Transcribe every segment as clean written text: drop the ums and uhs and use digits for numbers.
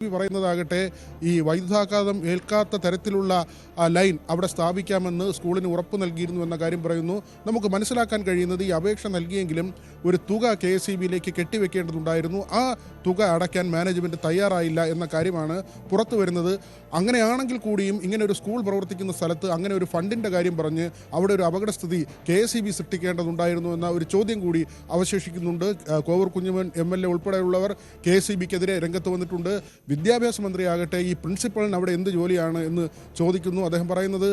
പറയുന്നതാകട്ടെ ഈ വൈദ്യുതാഘാതം ഏൽക്കാത്ത തരത്തിലുള്ള ലൈൻ അവിടെ സ്ഥാപിക്കാമെന്ന് സ്കൂളിന് ഉറപ്പ് നൽകിയിരുന്നു എന്ന കാര്യം പറയുന്നു. നമുക്ക് മനസ്സിലാക്കാൻ കഴിയുന്നത് ഈ അപേക്ഷ നൽകിയെങ്കിലും ഒരു തുക KSEBിയിലേക്ക് കെട്ടിവെക്കേണ്ടതുണ്ടായിരുന്നു. ആ തുക അടയ്ക്കാൻ മാനേജ്മെൻറ്റ് തയ്യാറായില്ല എന്ന കാര്യമാണ് പുറത്തു വരുന്നത്. അങ്ങനെയാണെങ്കിൽ കൂടിയും ഇങ്ങനെ ഒരു സ്കൂൾ പ്രവർത്തിക്കുന്ന സ്ഥലത്ത് അങ്ങനെ ഒരു ഫണ്ടിൻ്റെ കാര്യം പറഞ്ഞ് അവിടെ ഒരു അപകടസ്ഥിതി KSEB സൃഷ്ടിക്കേണ്ടതുണ്ടായിരുന്നു എന്ന ഒരു ചോദ്യം കൂടി അവശേഷിക്കുന്നുണ്ട്. കോവൂർ കുഞ്ഞുമോൻ MLA ഉൾപ്പെടെയുള്ളവർ KSEBിക്കെതിരെ രംഗത്ത് വന്നിട്ടുണ്ട്. വിദ്യാഭ്യാസ മന്ത്രിയാകട്ടെ ഈ പ്രിൻസിപ്പളിന് അവിടെ എന്ത് ജോലിയാണ് എന്ന് ചോദിക്കുന്നു. അദ്ദേഹം പറയുന്നത്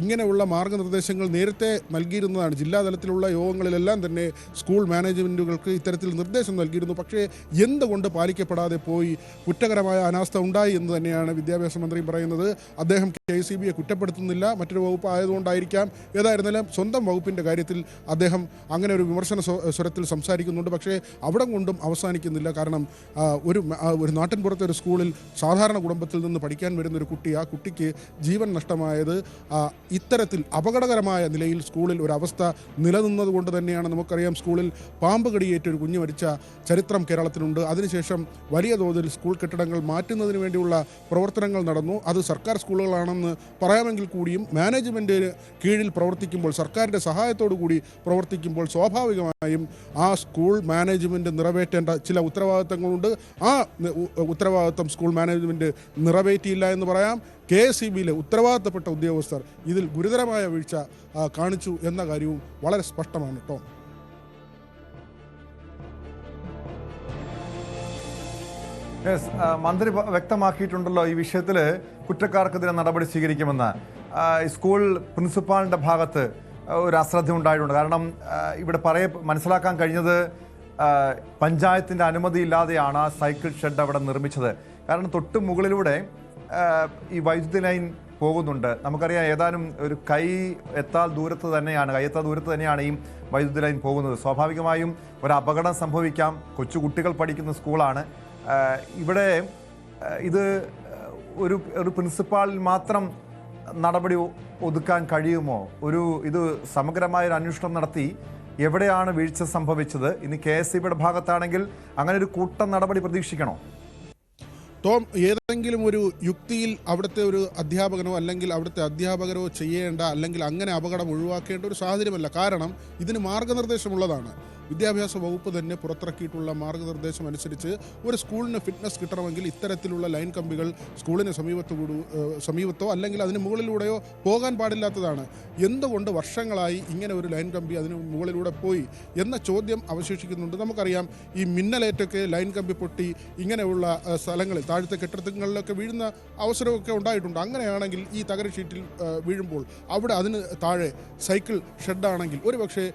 ഇങ്ങനെയുള്ള മാർഗനിർദ്ദേശങ്ങൾ നേരത്തെ നൽകിയിരുന്നതാണ്. ജില്ലാതലത്തിലുള്ള യോഗങ്ങളിലെല്ലാം തന്നെ സ്കൂൾ മാനേജ്മെൻറ്റുകൾക്ക് ഇത്തരത്തിൽ നിർദ്ദേശം നൽകിയിരുന്നു. പക്ഷേ എന്തുകൊണ്ട് പാലിക്കപ്പെടാതെ പോയി, കുറ്റകരമായ അനാസ്ഥ ഉണ്ടായി എന്ന് തന്നെയാണ് വിദ്യാഭ്യാസ മന്ത്രി പറയുന്നത്. അദ്ദേഹം KSEBിയെ കുറ്റപ്പെടുത്തുന്നില്ല, മറ്റൊരു വകുപ്പ് ആയതുകൊണ്ടായിരിക്കാം. ഏതായിരുന്നാലും സ്വന്തം വകുപ്പിൻ്റെ കാര്യത്തിൽ അദ്ദേഹം അങ്ങനെ ഒരു വിമർശന സ്വരത്തിൽ സംസാരിക്കുന്നുണ്ട്. പക്ഷേ അവിടം കൊണ്ടും അവസാനിക്കുന്നില്ല. കാരണം ഒരു നാട്ടിൻപുറത്തെ ഒരു സ്കൂളിൽ സാധാരണ കുടുംബത്തിൽ നിന്ന് പഠിക്കാൻ വരുന്ന ഒരു കുട്ടി, ആ കുട്ടിക്ക് ജീവൻ നഷ്ടമായത് ഇത്തരത്തിൽ അപകടകരമായ നിലയിൽ സ്കൂളിൽ ഒരവസ്ഥ നിലനിന്നത് കൊണ്ട് തന്നെയാണ്. നമുക്കറിയാം, സ്കൂളിൽ പാമ്പ് കടിയേറ്റ് ഒരു കുഞ്ഞ് മരിച്ച ചരിത്രം കേരളത്തിലുണ്ട്. അതിനുശേഷം വലിയ തോതിൽ സ്കൂൾ കെട്ടിടങ്ങൾ മാറ്റുന്നതിന് വേണ്ടിയുള്ള പ്രവർത്തനങ്ങൾ നടന്നു. അത് സർക്കാർ സ്കൂളുകളാണെന്ന് പറയാമെങ്കിൽ കൂടിയും മാനേജ്മെൻറ്റിന് കീഴിൽ പ്രവർത്തിക്കുമ്പോൾ, സർക്കാരിൻ്റെ സഹായത്തോടു കൂടി പ്രവർത്തിക്കുമ്പോൾ സ്വാഭാവികമായും ആ സ്കൂൾ മാനേജ്മെൻറ്റ് നിറവേറ്റേണ്ട ചില ഉത്തരവാദിത്തങ്ങളുണ്ട്. ആ ഉത്തരവാദിത്തം സ്കൂൾ മാനേജ്മെൻറ്റ് നിറവേറ്റിയില്ല എന്ന് പറയാം. KSEBിയിലെ ഉത്തരവാദിത്തപ്പെട്ട ഉദ്യോഗസ്ഥർ ഇതിൽ ഗുരുതരമായ വീഴ്ച കാണിച്ചു എന്ന കാര്യവും വളരെ സ്പഷ്ടമാണ്. ടോം, മന്ത്രി വ്യക്തമാക്കിയിട്ടുണ്ടല്ലോ ഈ വിഷയത്തിൽ കുറ്റക്കാർക്കെതിരെ നടപടി സ്വീകരിക്കുമെന്ന്. സ്കൂൾ പ്രിൻസിപ്പാളിൻ്റെ ഭാഗത്ത് ഒരു അശ്രദ്ധ ഉണ്ടായിട്ടുണ്ട്. കാരണം ഇവിടെ മനസ്സിലാക്കാൻ കഴിഞ്ഞത് പഞ്ചായത്തിൻ്റെ അനുമതിയില്ലാതെയാണ് ആ സൈക്കിൾ ഷെഡ് അവിടെ നിർമ്മിച്ചത്. കാരണം തൊട്ട് മുകളിലൂടെ ഈ വൈദ്യുതി ലൈൻ പോകുന്നുണ്ട്. നമുക്കറിയാം, ഏതാനും ഒരു കൈ എത്താത്ത ദൂരത്ത് തന്നെയാണ് ഈ വൈദ്യുതി ലൈൻ പോകുന്നത്. സ്വാഭാവികമായും ഒരു അപകടം സംഭവിക്കാം. കൊച്ചുകുട്ടികൾ പഠിക്കുന്ന സ്കൂളാണ്. ഇവിടെ ഇത് ഒരു പ്രിൻസിപ്പാളിൽ മാത്രം നടപടി ഒതുക്കാൻ കഴിയുമോ? ഇത് സമഗ്രമായൊരു അന്വേഷണം നടത്തി എവിടെയാണ് വീഴ്ച സംഭവിച്ചത്? ഇനി KSEBിയുടെ ഭാഗത്താണെങ്കിൽ അങ്ങനെ ഒരു കൂട്ടം നടപടി പ്രതീക്ഷിക്കണോ? ടോം, ഏതെങ്കിലും ഒരു യുക്തിയിൽ അവിടുത്തെ ഒരു അധ്യാപകനോ അല്ലെങ്കിൽ അവിടുത്തെ അധ്യാപകരോ ചെയ്യേണ്ട, അല്ലെങ്കിൽ അങ്ങനെ അപകടം ഒഴിവാക്കേണ്ട ഒരു സാഹചര്യമല്ല. കാരണം ഇതിന് മാർഗനിർദ്ദേശമുള്ളതാണ്. വിദ്യാഭ്യാസ വകുപ്പ് തന്നെ പുറത്തിറക്കിയിട്ടുള്ള മാർഗനിർദ്ദേശം അനുസരിച്ച് ഒരു സ്കൂളിന് ഫിറ്റ്നസ് കിട്ടണമെങ്കിൽ ഇത്തരത്തിലുള്ള ലൈൻ കമ്പികൾ സ്കൂളിന് സമീപത്തോ അല്ലെങ്കിൽ അതിന് മുകളിലൂടെയോ പോകാൻ പാടില്ലാത്തതാണ്. എന്തുകൊണ്ട് വർഷങ്ങളായി ഇങ്ങനെ ഒരു ലൈൻ കമ്പി അതിന് മുകളിലൂടെ പോയി എന്ന ചോദ്യം അവശേഷിക്കുന്നുണ്ട്. നമുക്കറിയാം, ഈ മിന്നലേറ്റൊക്കെ ലൈൻ കമ്പി പൊട്ടി ഇങ്ങനെയുള്ള സ്ഥലങ്ങളിൽ, താഴത്തെ കെട്ടിടങ്ങളിലൊക്കെ വീഴുന്ന അവസരമൊക്കെ ഉണ്ടായിട്ടുണ്ട്. അങ്ങനെയാണെങ്കിൽ ഈ തകര ഷീറ്റിൽ വീഴുമ്പോൾ അവിടെ അതിന് താഴെ സൈക്കിൾ ഷെഡാണെങ്കിൽ ഒരുപക്ഷെ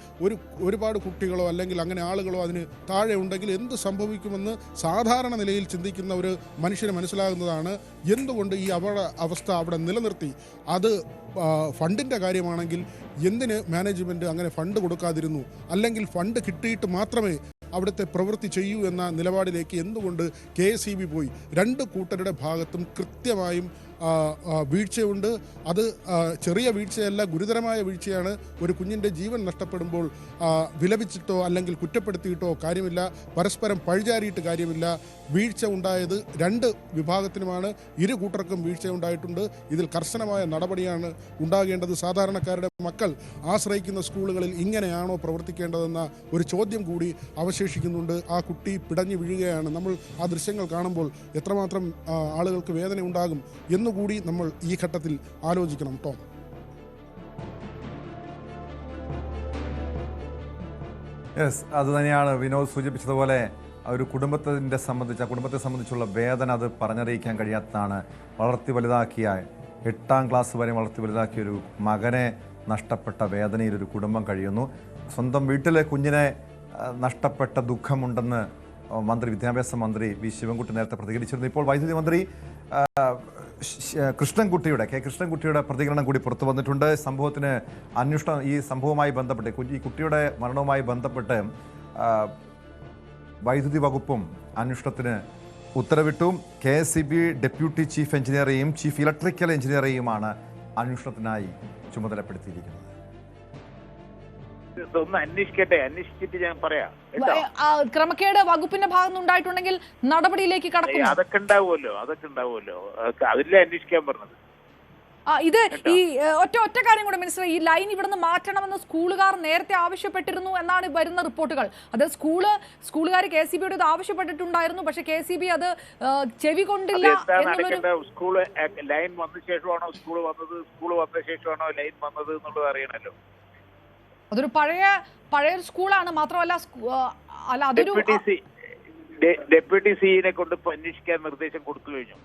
ഒരുപാട് കുട്ടികളോ അല്ലെങ്കിൽ അങ്ങനെ ആളുകളോ അതിന് താഴെ ഉണ്ടെങ്കിൽ എന്ത് സംഭവിക്കുമെന്ന് സാധാരണ നിലയിൽ ചിന്തിക്കുന്ന ഒരു മനുഷ്യന് മനസ്സിലാകുന്നതാണ്. എന്തുകൊണ്ട് ഈ അവസ്ഥ അവിടെ നിലനിർത്തി? അത് ഫണ്ടിൻ്റെ കാര്യമാണെങ്കിൽ എന്തിന് മാനേജ്മെൻറ്റ് അങ്ങനെ ഫണ്ട് കൊടുക്കാതിരുന്നു? അല്ലെങ്കിൽ ഫണ്ട് കിട്ടിയിട്ട് മാത്രമേ അവിടുത്തെ പ്രവൃത്തി ചെയ്യൂ എന്ന നിലപാടിലേക്ക് എന്തുകൊണ്ട് KSEB പോയി? രണ്ട് കൂട്ടരുടെ ഭാഗത്തും കൃത്യമായും വീഴ്ചയുണ്ട്. അത് ചെറിയ വീഴ്ചയല്ല, ഗുരുതരമായ വീഴ്ചയാണ്. ഒരു കുഞ്ഞിൻ്റെ ജീവൻ നഷ്ടപ്പെടുമ്പോൾ വിലപിച്ചിട്ടോ അല്ലെങ്കിൽ കുറ്റപ്പെടുത്തിയിട്ടോ കാര്യമില്ല, പരസ്പരം പഴിചാരിയിട്ട് കാര്യമില്ല. വീഴ്ച ഉണ്ടായത് രണ്ട് വിഭാഗത്തിനുമാണ്. ഇരു കൂട്ടർക്കും വീഴ്ച ഉണ്ടായിട്ടുണ്ട്. ഇതിൽ കർശനമായ നടപടിയാണ് ഉണ്ടാകേണ്ടത്. സാധാരണക്കാരുടെ മക്കൾ ആശ്രയിക്കുന്ന സ്കൂളുകളിൽ ഇങ്ങനെയാണോ പ്രവർത്തിക്കേണ്ടതെന്ന ഒരു ചോദ്യം കൂടി അവശേഷിക്കുന്നുണ്ട്. ആ കുട്ടി പിടഞ്ഞു വീഴുകയാണ്. നമ്മൾ ആ ദൃശ്യങ്ങൾ കാണുമ്പോൾ എത്രമാത്രം ആളുകൾക്ക് വേദന ഉണ്ടാകും എന്നുകൂടി നമ്മൾ ഈ ഘട്ടത്തിൽ ആലോചിക്കണം. ടോം, അത് തന്നെയാണ് വിനോദ് സൂചിപ്പിച്ചതുപോലെ. ഒരു കുടുംബത്തെ സംബന്ധിച്ചുള്ള വേദന അത് പറഞ്ഞറിയിക്കാൻ കഴിയാത്തതാണ്. വളർത്തി വലുതാക്കിയ 8ാം ക്ലാസ് വരെ വളർത്തി വലുതാക്കിയ ഒരു മകനെ നഷ്ടപ്പെട്ട വേദനയിൽ ഒരു കുടുംബം കഴിയുന്നു. സ്വന്തം വീട്ടിലെ കുഞ്ഞിനെ നഷ്ടപ്പെട്ട ദുഃഖമുണ്ടെന്ന് വിദ്യാഭ്യാസ മന്ത്രി വി ശിവൻകുട്ടി നേരത്തെ പ്രതികരിച്ചിരുന്നു. ഇപ്പോൾ വൈദ്യുതി മന്ത്രി കൃഷ്ണൻകുട്ടിയുടെ പ്രതികരണം കൂടി പുറത്തു വന്നിട്ടുണ്ട്. ഈ സംഭവവുമായി ബന്ധപ്പെട്ട്, ഈ കുട്ടിയുടെ മരണവുമായി ബന്ധപ്പെട്ട് വൈദ്യുതി വകുപ്പും അന്വേഷണത്തിന് ഉത്തരവിട്ടു. KSEB ഡെപ്യൂട്ടി ചീഫ് എഞ്ചിനീയറെയും ചീഫ് ഇലക്ട്രിക്കൽ എഞ്ചിനീയറെയുമാണ് അന്വേഷണത്തിനായി ചുമതലപ്പെടുത്തിയിരിക്കുന്നത്. ഇതൊന്ന് അന്വേഷിക്കട്ടെ, അന്വേഷിച്ചിട്ട് ഞാൻ പറയാം കേട്ടോ. ക്രമക്കേട് വകുപ്പിന്റെ ഭാഗത്ത് ഉണ്ടായിട്ടുണ്ടെങ്കിൽ നടപടിയിലേക്ക് കടക്കും. അതൊക്കെ ഉണ്ടാവുമല്ലോ, അതിലെ അന്വേഷിക്കാൻ പറഞ്ഞത്. ഇത് ഈ ഒറ്റ കാര്യം കൂടെ മനസ്സിലായി, ഈ ലൈൻ ഇവിടുന്ന് മാറ്റണമെന്ന് സ്കൂളുകാർ നേരത്തെ ആവശ്യപ്പെട്ടിരുന്നു എന്നാണ് വരുന്ന റിപ്പോർട്ടുകൾ. അത് സ്കൂളുകാർ KCB യോട് ഇത് ആവശ്യപ്പെട്ടിട്ടുണ്ടായിരുന്നു, പക്ഷെ KCB അത് ചെവി കൊണ്ടില്ല എന്നുള്ളൊരു. സ്കൂള് ലൈൻ വന്ന ശേഷമാണോ സ്കൂൾ വന്ന ശേഷമാണോ ലൈൻ വന്നത് എന്നുള്ളത് അറിയണല്ലോ. അതൊരു പഴയ സ്കൂളാണ്. മാത്രമല്ല അതൊരു ഡെപ്യൂട്ടി സിഇനെ കൊണ്ട് അന്വേഷിക്കാൻ നിർദ്ദേശം കൊടുത്തു കഴിഞ്ഞു.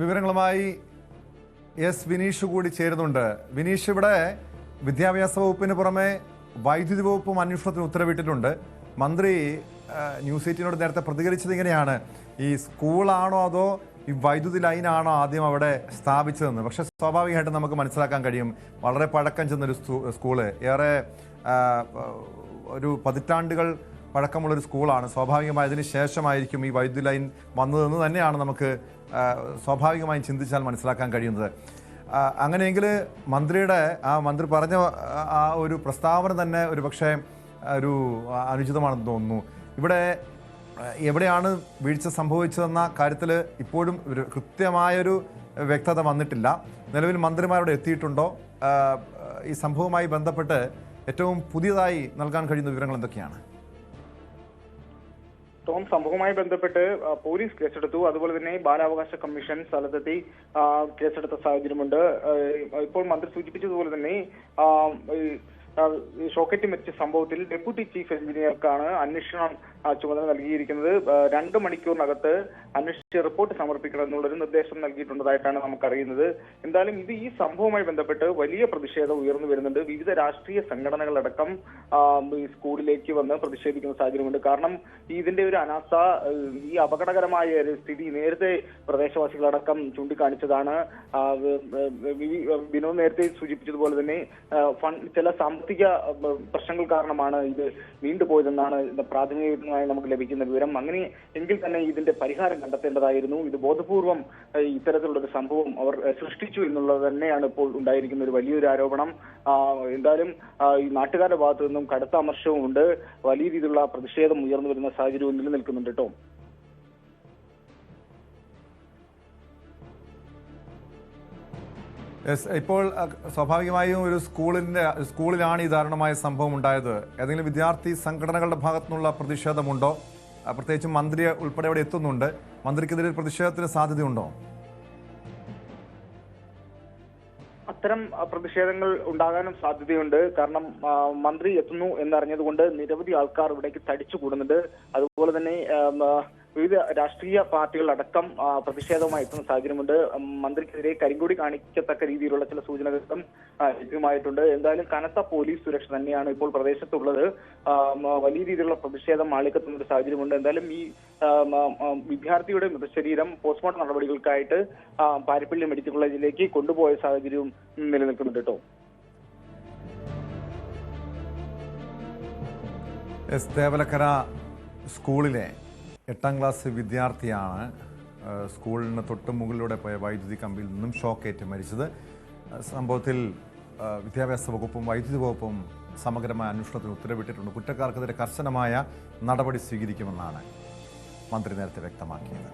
വിവരങ്ങളുമായി വിനീഷ് കൂടി ചേരുന്നുണ്ട്. വിനീഷ്, ഇവിടെ വിദ്യാഭ്യാസ വകുപ്പിന് പുറമെ വൈദ്യുതി വകുപ്പും അന്വേഷണത്തിന് ഉത്തരവിട്ടിട്ടുണ്ട്. മന്ത്രി ന്യൂസ് 18നോട് നേരത്തെ പ്രതികരിച്ചത് ഇങ്ങനെയാണ്: ഈ സ്കൂളാണോ അതോ ഈ വൈദ്യുതി ലൈനാണോ ആദ്യം അവിടെ സ്ഥാപിച്ചതെന്ന്. പക്ഷെ സ്വാഭാവികമായിട്ടും നമുക്ക് മനസ്സിലാക്കാൻ കഴിയും, വളരെ പഴക്കം ചെന്നൊരു സ്കൂള്, ഏറെ ഒരു പതിറ്റാണ്ടുകൾ പഴക്കമുള്ളൊരു സ്കൂളാണ്. സ്വാഭാവികമായി അതിന് ശേഷമായിരിക്കും ഈ വൈദ്യുതി ലൈൻ വന്നതെന്ന് തന്നെയാണ് നമുക്ക് സ്വാഭാവികമായും ചിന്തിച്ചാൽ മനസ്സിലാക്കാൻ കഴിയുന്നത്. അങ്ങനെയെങ്കിൽ മന്ത്രി പറഞ്ഞ ആ ഒരു പ്രസ്താവന തന്നെ ഒരു പക്ഷേ ഒരു അനുചിതമാണെന്ന് തോന്നുന്നു. ഇവിടെ എവിടെയാണ് വീഴ്ച സംഭവിച്ചതെന്ന കാര്യത്തിൽ ഇപ്പോഴും ഒരു കൃത്യമായൊരു വ്യക്തത വന്നിട്ടില്ല. നിലവിൽ മന്ത്രിമാരോട് എത്തിയിട്ടുണ്ടോ? ഈ സംഭവവുമായി ബന്ധപ്പെട്ട് ഏറ്റവും പുതിയതായി നൽകാൻ കഴിയുന്ന വിവരങ്ങൾ എന്തൊക്കെയാണ്? സംഭവവുമായി ബന്ധപ്പെട്ട് പോലീസ് കേസെടുത്തു. അതുപോലെ തന്നെ ബാലാവകാശ കമ്മീഷൻ സ്ഥലത്തെത്തി കേസെടുത്ത സാഹചര്യമുണ്ട്. ഇപ്പോൾ മന്ത്രി സൂചിപ്പിച്ചതുപോലെ തന്നെ ഷോക്കറ്റ് മരിച്ച സംഭവത്തിൽ ഡെപ്യൂട്ടി ചീഫ് എഞ്ചിനീയർക്കാണ് അന്വേഷണം ചുമതല നൽകിയിരിക്കുന്നത്. 2 മണിക്കൂറിനകത്ത് അന്വേഷിച്ച് റിപ്പോർട്ട് സമർപ്പിക്കണം എന്നുള്ളൊരു നിർദ്ദേശം നൽകിയിട്ടുള്ളതായിട്ടാണ് നമുക്കറിയുന്നത്. എന്തായാലും ഈ സംഭവവുമായി ബന്ധപ്പെട്ട് വലിയ പ്രതിഷേധം ഉയർന്നു വരുന്നുണ്ട്. വിവിധ രാഷ്ട്രീയ സംഘടനകളടക്കം ഈ സ്കൂളിലേക്ക് വന്ന് പ്രതിഷേധിക്കുന്ന സാഹചര്യമുണ്ട്. കാരണം ഇതിന്റെ ഒരു അനാസ്ഥ, ഈ അപകടകരമായ ഒരു സ്ഥിതി നേരത്തെ പ്രദേശവാസികളടക്കം ചൂണ്ടിക്കാണിച്ചതാണ്. വിനോദ് നേരത്തെ സൂചിപ്പിച്ചതുപോലെ തന്നെ ചില സാമ്പത്തിക പ്രശ്നങ്ങൾ കാരണമാണ് ഇത് നീണ്ടുപോയതെന്നാണ് പ്രാഥമികമായി നമുക്ക് ലഭിക്കുന്ന വിവരം. അങ്ങനെ എങ്കിൽ തന്നെ ഇതിന്റെ പരിഹാരം കണ്ടെത്തേണ്ടതായിരുന്നു. ഇത് ബോധപൂർവം ഇത്തരത്തിലുള്ള ഒരു സംഭവം അവർ സൃഷ്ടിച്ചു എന്നുള്ളത് തന്നെയാണ് ഇപ്പോൾ ഉണ്ടായിരിക്കുന്ന ഒരു വലിയൊരു ആരോപണം. എന്തായാലും ഈ നാട്ടുകാരുടെ ഭാഗത്തു നിന്നും കടുത്ത അമർഷവും ഉണ്ട്. വലിയ രീതിയിലുള്ള പ്രതിഷേധം ഉയർന്നു വരുന്ന സാഹചര്യവും നിലനിൽക്കുന്നുണ്ട് കേട്ടോ. ഇപ്പോൾ സ്വാഭാവികമായും ഒരു സ്കൂളിലാണ് ഈ ദാരുണമായ സംഭവം ഉണ്ടായത്. ഏതെങ്കിലും വിദ്യാർത്ഥി സംഘടനകളുടെ ഭാഗത്തുനിന്നുള്ള പ്രതിഷേധമുണ്ടോ? പ്രത്യേകിച്ചും മന്ത്രി ഉൾപ്പെടെ അവിടെ എത്തുന്നുണ്ട്. മന്ത്രിക്കെതിരെ പ്രതിഷേധത്തിന് സാധ്യതയുണ്ടോ? അത്തരം പ്രതിഷേധങ്ങൾ ഉണ്ടാകാനും സാധ്യതയുണ്ട്. കാരണം മന്ത്രി എത്തുന്നു എന്നറിഞ്ഞതുകൊണ്ട് നിരവധി ആൾക്കാർ ഇവിടേക്ക് തടിച്ചുകൂടുന്നുണ്ട്. അതുപോലെ തന്നെ വിവിധ രാഷ്ട്രീയ പാർട്ടികളടക്കം പ്രതിഷേധവുമായി എത്തുന്ന സാഹചര്യമുണ്ട്. മന്ത്രിക്കെതിരെ കരിങ്കൊടി കാണിക്കത്തക്ക രീതിയിലുള്ള ചില സൂചനകളും ലഭ്യമായിട്ടുണ്ട്. എന്തായാലും കനത്ത പോലീസ് സുരക്ഷ തന്നെയാണ് ഇപ്പോൾ പ്രദേശത്തുള്ളത്. വലിയ രീതിയിലുള്ള പ്രതിഷേധം ആളിക്കത്തുന്ന ഒരു സാഹചര്യമുണ്ട്. എന്തായാലും ഈ വിദ്യാർത്ഥിയുടെ മൃതശരീരം പോസ്റ്റ്മോർട്ടം നടപടികൾക്കായിട്ട് പാരിപ്പള്ളി മെഡിക്കൽ കോളേജിലേക്ക് കൊണ്ടുപോയ സാഹചര്യവും നിലനിൽക്കുന്നുണ്ട് കേട്ടോ. തേവലക്കര സ്കൂളിലെ 8ാം ക്ലാസ് വിദ്യാർത്ഥിയാണ് സ്കൂളിന് തൊട്ട് മുകളിലൂടെ പോയ വൈദ്യുതി കമ്പിയിൽ നിന്നും ഷോക്കേറ്റ് മരിച്ചത്. സംഭവത്തിൽ വിദ്യാഭ്യാസ വകുപ്പും വൈദ്യുതി വകുപ്പും സമഗ്രമായ അന്വേഷണത്തിന് ഉത്തരവിട്ടിട്ടുണ്ട്. കുറ്റക്കാർക്കെതിരെ കർശനമായ നടപടി സ്വീകരിക്കുമെന്നാണ് മന്ത്രി നേരത്തെ വ്യക്തമാക്കിയത്.